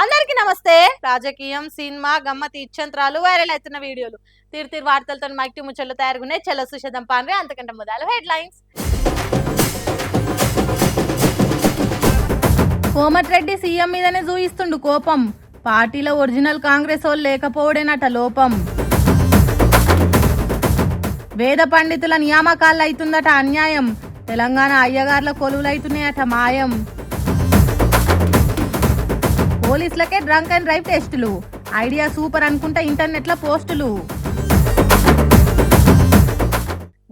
అందరికీ నమస్తే. రాజకీయం, సినిమా, గమ్మతి ఇచ్చంత్రాలు, వైరల్ అవుతున్న వీడియోలు, తీరు వార్తలతో మైక్టి ముచ్చట్లు తయారుగున్నాయి. చెల్ల సుషేదం పాన్రే. అంతకంటే మొదలు హెడ్లైన్స్. కోమటిరెడ్డి సీఎం మీదనే చూయిస్తుండు కోపం. పార్టీలో ఒరిజినల్ కాంగ్రెస్ వాళ్ళు లేకపోవడేనట లోపం. వేద పండితుల నియామకాలు అవుతుందట అన్యాయం. తెలంగాణ అయ్యగార్ల కొలువులైతున్నాయట మాయం. పోలీసులకే డ్రంక్ అండ్ డ్రైవ్ టెస్టులు. ఐడియా సూపర్ అనుకుంటా ఇంటర్నెట్ లో పోస్టులు.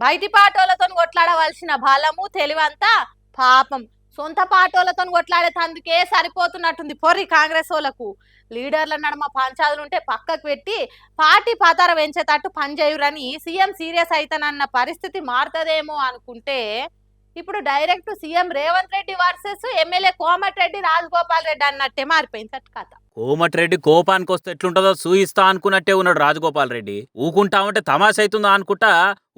బయటి పాటోలతో కొట్లాడవలసిన బలము తెలివంతా పాపం సొంత పాటోలతో కొట్లాడేందుకే సరిపోతున్నట్టుంది పొర్రి కాంగ్రెస్ వాళ్ళకు. లీడర్ల నడుమ పంచాదులుంటే పక్కకు పెట్టి పార్టీ పాతార పెంచేటట్టు పనిచేయురని సీఎం సీరియస్ అయితేనన్న పరిస్థితి మారుతుందేమో అనుకుంటే ఇప్పుడు direct CM Revanth Reddy versus MLA Komatireddy Rajagopal Reddy అన్నట్టే మారిపోయింది కథ. కోమటిరెడ్డి కోపానికి వస్తే ఎట్లుంటుందో చూయిస్తా అనుకున్నట్టే ఉన్నాడు రాజగోపాల్ రెడ్డి. ఊకుంటామంటే తమాషా అవుతుందా అనుకుంటా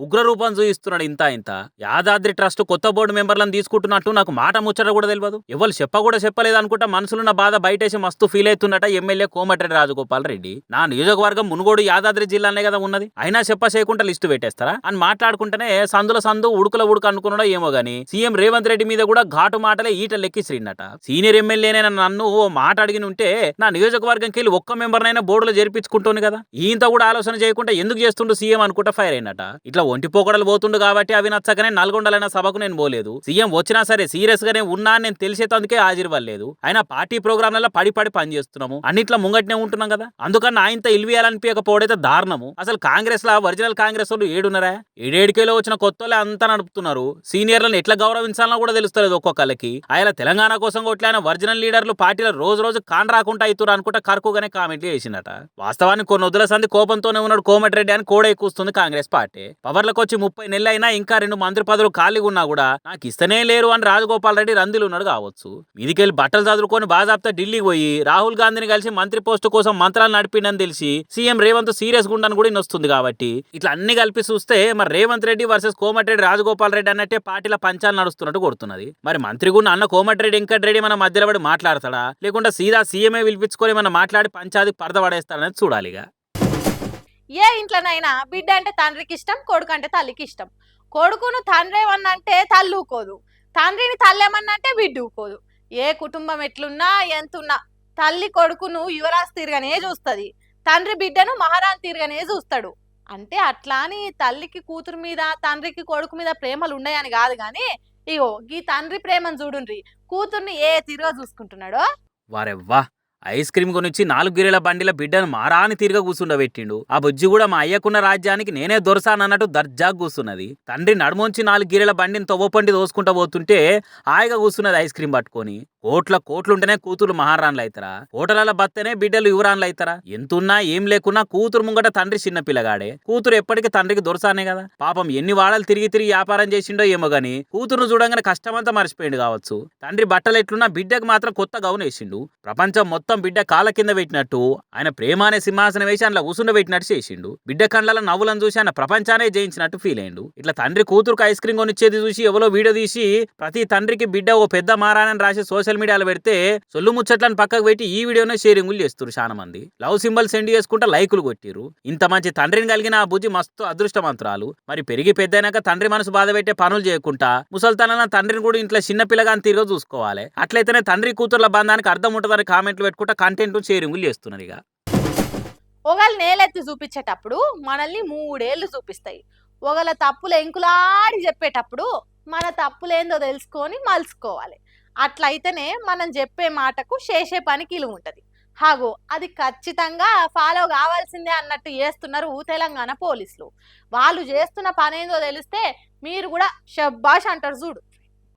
ఉగ్రరూపం చూయిస్తున్నాడు. ఇంత యాదాద్రి ట్రస్ట్ కొత్త బోర్డు మెంబర్లను తీసుకుంటున్నట్టు నాకు మాట ముచ్చట కూడా తెలియదు. ఎవరు చెప్పలేదు అనుకుంటా మనసులున్న బాధ బయటేసి మస్తు ఫీల్ అవుతున్నట ఎమ్మెల్యే కోమటిరెడ్డి రాజగోపాల్ రెడ్డి. నా నియోజకవర్గం మునుగోడు యాదాద్రి జిల్లానే కదా ఉన్నది, అయినా చేయకుండా లిస్టు పెట్టేస్తారా అని మాట్లాడుకుంటేనే సందు ఉడుకుల ఉడుకు అనుకున్నాడో ఏమో గానీ సీఎం రేవంత్ రెడ్డి మీద కూడా ఘాటు మాటలే ఈట లెక్కిసిరిన్నట. సీనియర్ ఎమ్మెల్యేనే నన్ను ఓ మాట అడిగిన ఉంటే నా నియోజకవర్గంకి వెళ్ళి ఒక్క మెంబర్నైనా బోర్డులో చేర్పించుకుంటోని కదా, ఈయంత కూడా ఆలోచన చేయకుండా ఎందుకు చేస్తుండు సీఎం అనుకుంటా ఫైర్ అయినట. ఇట్లా ఒంటి పోకడలు పోతుండు కాబట్టి అవి నచ్చకనే నల్గొండలైన సభకు నేను పోలేదు. సీఎం వచ్చినా సరే సీరియస్ గానే ఉన్నా నేను తెలిసేందుకే హాజరువ్వలేదు. ఆయన పార్టీ ప్రోగ్రాంలలో పడి పని చేస్తున్నాము, అన్నిట్లో ముంగట్నే ఉంటున్నాం కదా, అందుకని ఆయనతో ఇల్వియాలనిపించకపోవడైతే దారుణము. అసలు కాంగ్రెస్ లా ఒరిజినల్ కాంగ్రెస్ వాళ్ళు ఏడున్నారా? ఏడేడుకేలో వచ్చిన కొత్తలే అంతా నడుపుతున్నారు. సీనియర్లను ఎట్లా గౌరవించాలన్నా కూడా తెలుస్తలేదు ఒక్కొక్కరికి. ఆయన తెలంగాణ కోసం కొట్లాడిన ఒరిజినల్ లీడర్లు పార్టీలో రోజు కాన్ రాకుండా అవుతారు అనుకుంటా కరుకుగానే కామెంట్లు చేసినట. వాస్తవానికి కొన్ని వదుల సంది కోపంతోనే ఉన్నాడు కోమటిరెడ్డి అని కూడా ఎక్కువస్తుంది కాంగ్రెస్ పార్టీ. పవర్లకు వచ్చి 30 నెలలు అయినా ఇంకా 2 మంత్రి పదవులు ఖాళీగా ఉన్నా కూడా నాకు ఇస్తనే లేరు అని రాజగోపాల్ రెడ్డి రందిలు ఉన్నాడు కావచ్చు. మీదికెళ్ళి బట్టలు చదువుకొని బాజాబ్తా ఢిల్లీకి పోయి రాహుల్ గాంధీని కలిసి మంత్రి పోస్టు కోసం మంత్రాలు నడిపిండని తెలిసి సీఎం రేవంత్ సీరియస్ గుండని కూడా వస్తుంది. కాబట్టి ఇట్లా అన్ని కలిపి చూస్తే మరి రేవంత్ రెడ్డి వర్సెస్ కోమటిరెడ్డి రాజగోపాల్ రెడ్డి అన్నట్టే పార్టీల పంచాలు నడుస్తున్నట్టు కొడుతున్నది. మరి మంత్రి గుండా అన్న కోమటిరెడ్డి వెంకటరెడ్డి మన మధ్యలో పడి మాట్లాడతాడా, లేకుండా సీదా సీఎంఏ పిలిపించుకొని మన మాట్లాడి పంచాదికి పడదపడేస్తాడనేది చూడాలిగా. ఏ ఇంట్లోనైనా బిడ్డ అంటే తండ్రికి ఇష్టం, కొడుకు అంటే తల్లికి ఇష్టం. కొడుకును తండ్రి ఏమన్నంటే తల్లి ఊకోదు, తండ్రిని తల్లి ఏమన్నంటే బిడ్డ ఊకోదు. ఏ కుటుంబం ఎట్లున్నా ఎంతున్నా తల్లి కొడుకును యువరాజు తీరుగానే చూస్తుంది, తండ్రి బిడ్డను మహారాణి తీరుగానే చూస్తాడు. అంటే అట్లా అని తల్లికి కూతురు మీద తండ్రికి కొడుకు మీద ప్రేమలు ఉన్నాయని కాదు గాని, ఇగో ఈ తండ్రి ప్రేమను చూడుండ్రి, కూతుర్ని ఏ తీరుగా చూసుకుంటున్నాడో. వారెవ్వా, ఐస్ క్రీమ్ కొనిచ్చి 4 గిరెల బండిల బిడ్డను మారాని తీరుగా కూర్చుండబెట్టిండు. ఆ బుజ్జి కూడా మా అయ్యకున్న రాజ్యానికి నేనే దొరసానన్నట్టు దర్జా కూర్చున్నది. తండ్రి నడుమొంచి 4 గిరెల బండిని తవ్వపండి దోసుకుంటా పోతుంటే హాయిగా కూర్చున్నది ఐస్ క్రీమ్ పట్టుకొని. కోట్లుంటేనే కూతురు మహారాణులు అవుతారా? హోటల బత్తేనే బిడ్డలు యువరాన్లు అవుతారా? ఎంతున్నా ఏం లేకున్నా కూతురు ముంగట తండ్రి చిన్న పిల్లగాడే, కూతురు ఎప్పటికీ తండ్రికి దొరసానే కదా. పాపం ఎన్ని వాడలు తిరిగి వ్యాపారం చేసిండో ఏమో గాని కూతురును చూడంగానే కష్టమంతా మర్చిపోయిండు కావచ్చు. తండ్రి బట్టలు ఎట్లున్నా బిడ్డకు మాత్రం కొత్త గౌను వేసిండు. ప్రపంచం మొత్తం బిడ్డ కాళ్ళ కింద పెట్టినట్టు ఆయన ప్రేమ అనే సింహాసనం వేసి అందులో కూసుండబెట్టినట్టు చేసిండు. బిడ్డ కండ్ల నవ్వులను చూసి ఆయన ప్రపంచానే జయించినట్టు ఫీల్ అయిండు. ఇట్లా తండ్రి కూతురుకు ఐస్ క్రీమ్ కొనిచ్చేది చూసి ఎవరో వీడియో తీసి ప్రతి తండ్రికి బిడ్డ ఓ పెద్ద మారానని రాసి సోషల్ మీడియాలో పెడితే సొల్లు ముచ్చట్లను పక్కకు పెట్టి ఈ వీడియోనే షేరింగులు చేస్తారు. చాలా మంది లవ్ సింబల్ సెండ్ చేసుకుంటా లైకులు కొట్టిరు. ఇంత మంచి తండ్రిని కలిగిన ఆ బుజ్జి మస్తు అదృష్టమంతురాలు. మరి పెరిగి పెద్దయినాక తండ్రి మనసు బాధ పెట్టే పనులు చేయకుండా ముసల్తన తండ్రిని కూడా ఇంట్లో చిన్న పిల్లగాని తీరుగా చూసుకోవాలి. అట్లయితేనే తండ్రి కూతుర్ల బంధానికి అర్థం ఉంటుందని కామెంట్లు పెట్టుకుంటా కంటెంట్ షేరింగులు చేస్తున్నారు. ఇక ఒకళ్ళు నేలెత్తి చూపించేటప్పుడు మనల్ని 3 ఏళ్ళు చూపిస్తాయి. ఒకళ్ళ తప్పులు ఎంకులాడి చెప్పేటప్పుడు మన తప్పులేందో తెలుసుకొని మలుసుకోవాలి. అట్లయితేనే మనం చెప్పే మాటకు చేసే పనికి ఇలువ ఉంటుంది. హాగో అది ఖచ్చితంగా ఫాలో కావాల్సిందే అన్నట్టు చేస్తున్నారు తెలంగాణ పోలీసులు. వాళ్ళు చేస్తున్న పనేందో తెలిస్తే మీరు కూడా షబ్బాష్ అంటారు చూడు.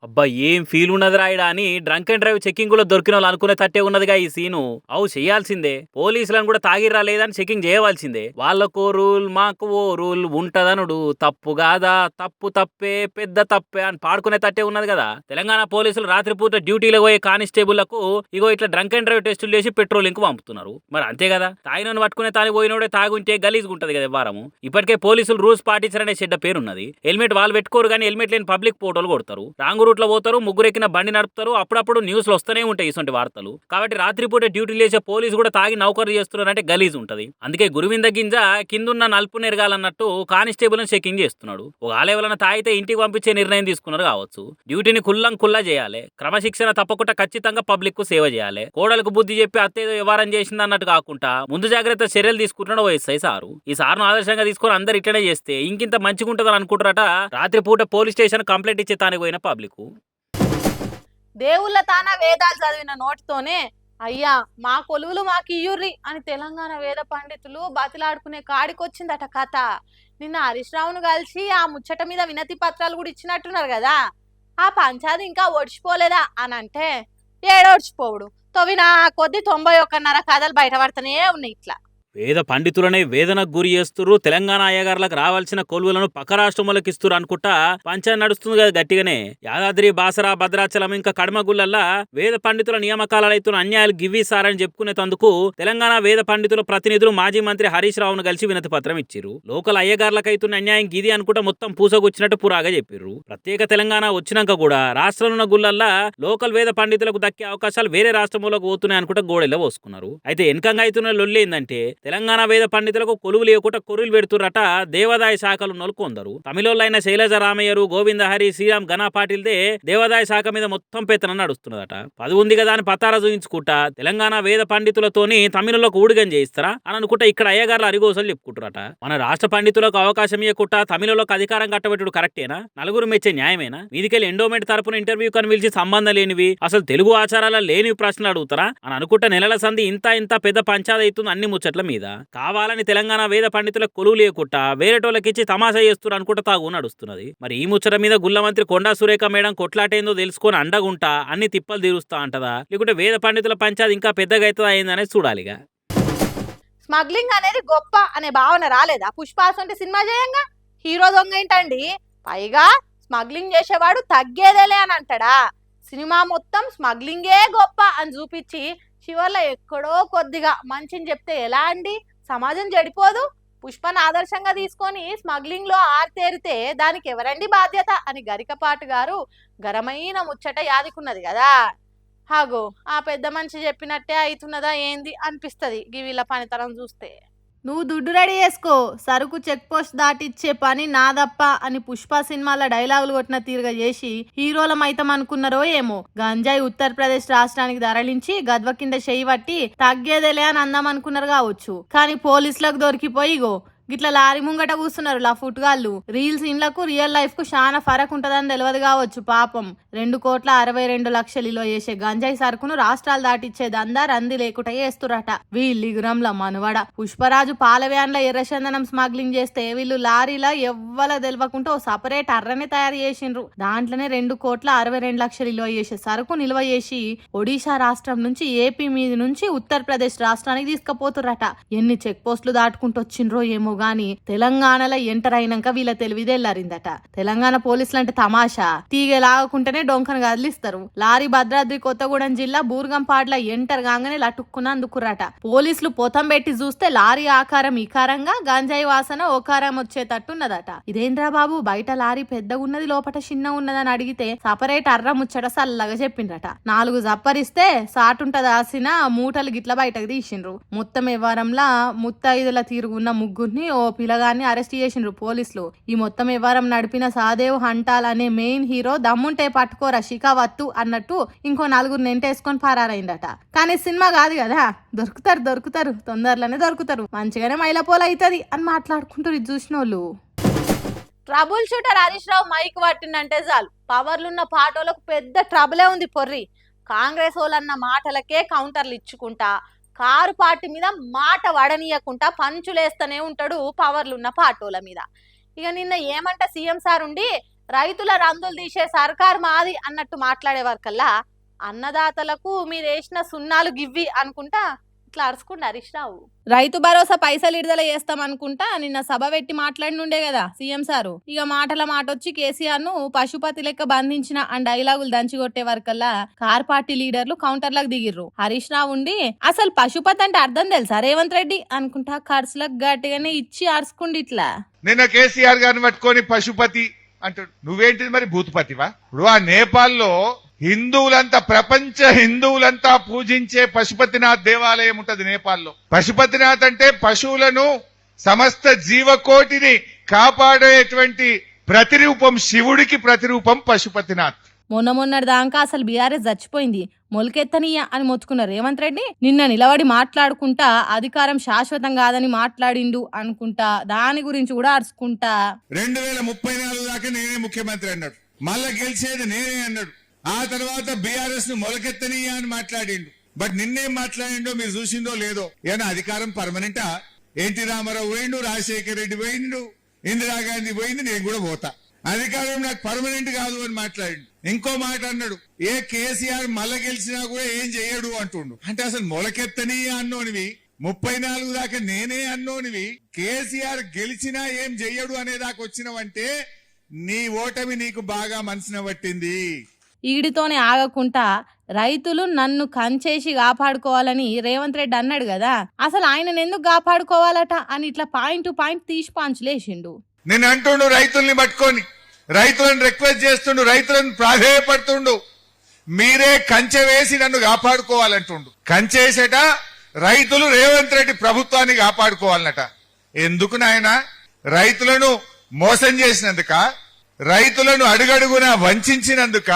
అబ్బా ఏం ఫీల్ ఉన్నది రాయడా అని డ్రంక్ అండ్ డ్రైవ్ చెకింగ్ లో దొరికిన వాళ్ళు అనుకునే తట్టే ఉన్నదిగా ఈ సీను. అవు చేయాల్సిందే, పోలీసులను కూడా తాగిర్రా లేదని చెకింగ్ చేయవలసిందే. వాళ్ళకో రూల్ మాకు ఓ రూల్ ఉంటదనుడు తప్పు కాదా, తప్పు తప్పే పెద్ద తప్పే అని పాడుకునే తట్టే ఉన్నది కదా. తెలంగాణ పోలీసులు రాత్రిపూట డ్యూటీలో పోయే కానిస్టేబుళ్లకు ఇగో ఇట్లా డ్రంక్ అండ్ డ్రైవ్ టెస్టులు చేసి పెట్రోలింగ్ పంపుతున్నారు. మరి అంతే కదా, తాగినోని పట్టుకునే తాని పోయినోడే తాగుంటే గలీజ్గా ఉంటది కదా వారము. ఇప్పటికే పోలీసులు రూల్స్ పాటించారనే చెడ్డ పేరున్నది. హెల్మెట్ వాళ్ళు పెట్టుకోరు కానీ హెల్మెట్ లేని పబ్లిక్ ఫోటోలు కొడతారు, రాంగు రూట్లో పోతారు, ముగ్గురెక్కిన బండి నడుపుతారు. అప్పుడప్పుడు న్యూస్లో వస్తూనే ఉంటాయి ఇటువంటి వార్తలు. కాబట్టి రాత్రిపూట డ్యూటీలు చేసే పోలీసు కూడా తాగి నౌకర్లు చేస్తున్నారంటే గలీజ్ ఉంటది. అందుకే గురువింద గింజ కిందున్న నలుపు నెరగాలన్నట్టు కానిస్టేబుల్ చెకింగ్ చేస్తున్నాడు. ఒక ఆలయవలన తాగితే ఇంటికి పంపించే నిర్ణయం తీసుకున్నారు కావచ్చు. డ్యూటీని కుల్లా చేయాలి, క్రమశిక్షణ తప్పకుండా ఖచ్చితంగా పబ్లిక్ కు సేవ చేయాలి. కోడలకు బుద్ధి చెప్పి అత్తేదో వ్యవహారం చేసింది అన్నట్టు కాకుండా ముందు జాగ్రత్త చర్యలు తీసుకుంటున్నాడు ఓ ఎస్ఐ సారు. ఈ సార్ను ఆదర్శంగా తీసుకొని అందరు ఇట్లనే చేస్తే ఇంకింత మంచిగా ఉంటుందని అనుకుంటారట రాత్రిపూట పోలీస్ స్టేషన్ కంప్లైంట్ ఇచ్చే తానికి పోయిన పబ్లిక్. దేవుళ్ళ తానా వేదాలు చదివిన నోటితోనే అయ్యా మా కొలువులు మాకు ఇయ్యుర్రి అని తెలంగాణ వేద పండితులు బతిలాడుకునే కాడికొచ్చిందట కథ. నిన్న హరీష్ రావును కలిసి ఆ ముచ్చట మీద వినతి పత్రాలు కూడా ఇచ్చినట్టున్నారు కదా. ఆ పంచాది ఇంకా ఒడిచిపోలేదా అని అంటే ఏడోడ్చిపోవుడు తొవినా కొద్ది 91.5 కథలు బయటపడుతూనే ఉన్నాయి ఇట్లా. వేద పండితులనే వేదనకు గురి చేస్తున్నారు. తెలంగాణ అయ్యగారులకు రావాల్సిన కొలువులను పక్క రాష్ట్రములకు ఇస్తున్నారు అనుకుంటా పంచాయతీ నడుస్తుంది కదా గట్టిగానే. యాదాద్రి, బాసరా, భద్రాచలం ఇంకా కడమగుళ్ళల్లా వేద పండితుల నియామకాలైతున్న అన్యాయాలు గివ్విసారని చెప్పుకునేందుకు తెలంగాణ వేద పండితుల ప్రతినిధులు మాజీ మంత్రి హరీష్ రావును కలిసి వినతి పత్రం ఇచ్చిర్రు. లోకల్ అయ్యగారులకైతున్న అన్యాయం గిది అనుకుంటా మొత్తం పూసగుచ్చినట్టు పురాగా చెప్పిర్రు. ప్రత్యేక తెలంగాణ వచ్చినాక కూడా రాష్ట్రంలో గుళ్ళల్లా లోకల్ వేద పండితులకు దక్కే అవకాశాలు వేరే రాష్ట్రంలోకి పోతున్నాయి అనుకుంటా గోడెల్లో పోసుకున్నారు. అయితే వెనకంగా అయితున్న లొల్లి ఏందంటే తెలంగాణ వేద పండితులకు కొలువు లేకుండా కొరువులు పెడుతుర్రట దేవాదాయ శాఖలు ఉన్నోళ్ళు కొందరు. తమిళోళ్ళైన శైలజ రామయ్యరు, గోవిందహరి, శ్రీరామ్ గణా పాటిల్దే దేవాదాయ శాఖ మీద మొత్తం పెత్తనం నడుస్తున్నదట. ఉంది కదా అని పతారా చూయించుకుంటా తెలంగాణ వేద పండితులతోని తమిళులకు ఊడిగం చేయిస్తారా అని అనుకుంటా ఇక్కడ అయ్యగారులు అరిగోసలు చెప్పుకుంటారట. మన రాష్ట్ర పండితులకు అవకాశం ఇవ్వకుండా తమిళులకు అధికారం కట్టబెట్టుడు కరెక్టేనా? నలుగురు మెచ్చే న్యాయమేనా? వీధికెళ్ళి ఎండోమెంట్ తరపున ఇంటర్వ్యూ కని పిలిచి సంబంధం లేనివి, అసలు తెలుగు ఆచారాల లేనివి ప్రశ్నలు అడుగుతారా అని అనుకుంటా నెలల సంధి ఇంత పెద్ద పంచాయతీ అవుతుంది అన్ని ముచ్చట్ల మీద. కావాలని తెలంగాణ వేద పండితులకు కొలువు లేకుండా వేరేటోళ్ళకిచ్చి తమాషా చేస్తున్నారు అనుకుంటా తాగు నడుస్తున్నది. మరి ఈ ముచ్చట మీద గుళ్ళ మంత్రి కొండా సురేఖ మేడం కొట్లాటేందో తెలుసుకొని అండగుంటా అన్ని తిప్పలు తీరుస్తా అంటదా, లేకుంటే వేద పండితుల పంచాయతీ ఇంకా పెద్దగా అవుతుందా అయిందనేది చూడాలిగా. స్మగ్లింగ్ అనేది గొప్ప అనే భావన రాలేదా పుష్పాసంటి సినిమా చేయంగా? హీరో దొంగ ఏంటండి, పైగా స్మగ్లింగ్ చేసేవాడు తగ్గేదేలే అని అంటాడా? సినిమా మొత్తం స్మగ్లింగే గొప్ప అని చూపించి చివర్లో ఎక్కడో కొద్దిగా మంచిని చెప్తే ఎలా అండి? సమాజం చెడిపోదు. పుష్పను ఆదర్శంగా తీసుకొని స్మగ్లింగ్ లో ఆరితేరితే దానికి ఎవరండి బాధ్యత అని గరికపాటి గారు గరమైన ముచ్చట యాదికున్నది కదా. హాగో ఆ పెద్ద మనిషి చెప్పినట్టే అవుతున్నదా ఏంది అనిపిస్తుంది వీళ్ళ పనితనం చూస్తే. నువ్వు దుడ్డు రెడీ చేసుకో, సరుకు చెక్ పోస్ట్ దాటిచ్చే పని నాదప్ప అని పుష్ప సినిమాల డైలాగులు కొట్టిన తీరుగా చేసి హీరోలం అయితం అనుకున్నారో ఏమో. గంజాయి ఉత్తరప్రదేశ్ రాష్ట్రానికి తరలించి గద్వ కింద చెయ్యి పట్టి తగ్గేదేలే అని అందాం అనుకున్నారు కావచ్చు. కానీ పోలీసులకు దొరికిపోయి ఇగో గిట్లా లారీ ముంగట కూస్తున్నారు లఫుట్గాళ్ళు. రీల్స్ ఇన్లకు రియల్ లైఫ్ కు చాలా ఫరక్ ఉంటదని తెలియదు కావచ్చు పాపం. 2,62,00,000 చేసే గంజాయి సరుకును రాష్ట్రాలు దాటిచ్చే దందా రంది లేకుండా చేస్తురట. వీళ్ళిగురంల మనవడ పుష్పరాజు పాల వ్యాన్ల ఎర్రచందనం స్మగ్లింగ్ చేస్తే వీళ్ళు లారీలా ఎవ్వల తెలియకుండా ఓ సపరేట్ అర్రనే తయారు చేసిండ్రు. దాంట్లోనే 2,62,00,000 చేసే సరుకు నిల్వ చేసి ఒడిశా రాష్ట్రం నుంచి ఏపీ మీద నుంచి ఉత్తరప్రదేశ్ రాష్ట్రానికి తీసుకుపోతురట. ఎన్ని చెక్ పోస్టులు దాటుకుంటూ వచ్చిండ్రో ఏమో గాని తెలంగాణలో ఎంటర్ అయినాక వీళ్ళ తెలివిదేళ్ళారిందట. తెలంగాణ పోలీసులు అంటే తమాషా, తీగలాగకుంటేనే డొంకను కదిలిస్తారు. లారీ భద్రాద్రి కొత్తగూడెం జిల్లా బూర్గంపాడ్ల ఎంటర్ కాగానే లటుక్కున అందుకుర్రట. పోలీసులు పొతం పెట్టి చూస్తే లారీ ఆకారం ఈకారంగా గంజాయి వాసన ఓకారం వచ్చేటట్టున్నదట. ఇదేంద్రా బాబు బయట లారీ పెద్దగున్నది లోపల చిన్న ఉన్నదని అడిగితే సపరేట్ అర్ర ముచ్చట సల్లగా చెప్పిండ్రట. 4 జప్పరిస్తే సాటుంటదాసిన మూటలు గిట్ల బయటకు తీసిండ్రు. మొత్తం వ్యవహారంలా ముత్తైదుల తీరుగున్న ముగ్గురిని ఓ పిల్లగాన్ని అరెస్ట్ చేసిండ్రు పోలీసులు. ఈ మొత్తం వ్యవహారం నడిపిన సాదేవ్ హంటాల్ అనే మెయిన్ హీరో దమ్ముంటే పట్టుకోరా షికావత్తు అన్నట్టు ఇంకో 4 నెంటేసుకొని పరారైందట. కానీ సినిమా కాదు కదా, దొరుకుతారు తొందరలోనే దొరుకుతారు, మంచిగానే మైలపోలు అవుతుంది అని మాట్లాడుకుంటారు ఇది చూసిన వాళ్ళు. Trouble shooter Harish Rao mic పట్టిందంటే చాలు పవర్లున్న పాటోలకు పెద్ద ట్రబులే ఉంది పొర్రి. కాంగ్రెస్ వాళ్ళన్న మాటలకే కౌంటర్లు ఇచ్చుకుంటా కారు పార్టీ మీద మాట వడనీయకుండా పంచులేస్తూనే ఉంటాడు పవర్లున్న పాటోల మీద. ఇక నిన్న ఏమంట సీఎం సార్ ఉండి రైతుల రందులు తీసే సర్కార్ మాది అన్నట్టు మాట్లాడే వరకల్లా అన్నదాతలకు మీరు వేసిన సున్నాలు గివ్వి అనుకుంటా ఇట్లా అరుచుకుంటా హరీష్ రావు. రైతు భరోసా పైసలు విడుదల చేస్తాం అనుకుంటా నిన్న సభ పెట్టి మాట్లాడినుండే కదా సీఎం సారు. ఇక మాటల మాట వచ్చి కేసీఆర్ ను పశుపతి లెక్క బంధించిన ఆ డైలాగులు దంచిగొట్టే వరకల్లా కార్ పార్టీ లీడర్లు కౌంటర్లకు దిగిర్రు. హరీష్ రావు ఉండి అసలు పశుపతి అంటే అర్థం తెలుసా రేవంత్ రెడ్డి అనుకుంటా ఖర్చులకు గట్టిగానే ఇచ్చి అరుచుకుండి ఇట్లా. నిన్న కేసీఆర్ గారిని పట్టుకొని పశుపతి అంటాడు. నువ్వేంటిది మరి భూతపతివా? ఇప్పుడు ఆ నేపాల్లో హిందువులంతా ప్రపంచ హిందువులంతా పూజించే పశుపతినాథ్ దేవాలయం ఉంటది నేపాల్లో. పశుపతినాథ్ అంటే పశువులను సమస్త జీవకోటిని కాపాడేటువంటి ప్రతిరూపం, శివుడికి ప్రతిరూపం పశుపతినాథ్. మొన్నటి దాకా అసలు బీఆర్ఎస్ చచ్చిపోయింది మొలకెత్తనీయ అని మొత్తుకున్న రేవంత్ రెడ్డి నిన్న నిలబడి మాట్లాడుకుంటా అధికారం శాశ్వతం కాదని మాట్లాడిండు అనుకుంటా దాని గురించి కూడా అరుచుకుంటా 2034 దాకా నేనే ముఖ్యమంత్రి అన్నాడు. మళ్ళా గెలిచేది నేనే అన్నాడు. ఆ తర్వాత బీఆర్ఎస్ ను మొలకెత్తనీయ అని మాట్లాడిండు. బట్ నిన్నేం మాట్లాడిండో మీరు చూసిందో లేదో. ఏనా అధికారం పర్మనెంటా? ఎన్టీ రామారావు పోయిండు, రాజశేఖర రెడ్డి పోయిండు, ఇందిరాగాంధీ పోయింది, నేను కూడా పోతా. అధికారం నాకు పర్మనెంట్ కాదు అని మాట్లాడిండు. ఇంకో మాట అన్నాడు, ఏ కేసీఆర్ మళ్ళా గెలిచినా కూడా ఏం చెయ్యడు అంటుండు. అంటే అసలు మొలకెత్తని అన్నోనివి, 34 దాకా నేనే అన్నోనివి, కేసీఆర్ గెలిచినా ఏం చెయ్యడు అనే దాకా వచ్చినవంటే నీ ఓటమి నీకు బాగా మనసున పట్టింది. ఈడితోనే ఆగకుండా రైతులు నన్ను కంచేసి కాపాడుకోవాలని రేవంత్ రెడ్డి అన్నాడు కదా, అసలు ఆయనను ఎందుకు కాపాడుకోవాలట అని ఇట్లా పాయింట్ టు పాయింట్ తీసి పాంచులేసిండు. నేను అంటుండు రైతుల్ని పట్టుకొని, రైతులను రిక్వెస్ట్ చేస్తుండు, రైతులను ప్రాధేయపడుతుండు, మీరే కంచె వేసి నన్ను కాపాడుకోవాలంటుండు. కంచేసేట రైతులు రేవంత్ రెడ్డి ప్రభుత్వాన్ని కాపాడుకోవాలన్నట. ఎందుకు నాయన? రైతులను మోసం చేసినందుక, రైతులను అడుగడుగున వంచినందుక,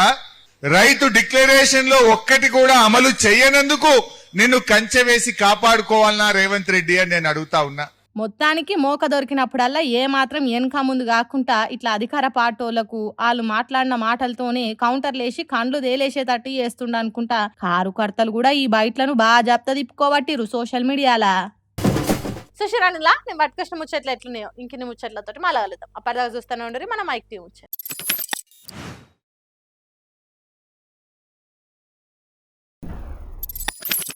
రైతు డిక్లరేషన్ లో ఒక్కటి కూడా అమలు చేయనందుకు నిన్ను కంచె వేసి కాపాడుకోవాలన్నా రేవంత్ రెడ్డి అని నేను అడుగుతా ఉన్నా. మొత్తానికి మోక దొరికినప్పుడల్లా ఏ మాత్రం వెనక ముందు కాకుండా ఇట్లా అధికార పార్టీలకు వాళ్ళు మాట్లాడిన మాటలతోనే కౌంటర్లేసి కండ్లు తేలేసేటట్టు చేస్తుండ అనుకుంటా. కారు కర్తలు కూడా ఈ బయట్లను బాగా జప్త తిప్పుకోబట్టిరు సోషల్ మీడియాలా. సుశీరానిలా నేను పట్టుకొచ్చిన ముచ్చట్లు ఎట్లున్నాయో ఇంకిన్ని ముచ్చట్లతోటి మళ్ళీ కలుద్దాం. అప్పటిదాకా చూస్తూనే ఉండరు మన మైక్ టీవీ ముచ్చట్లు.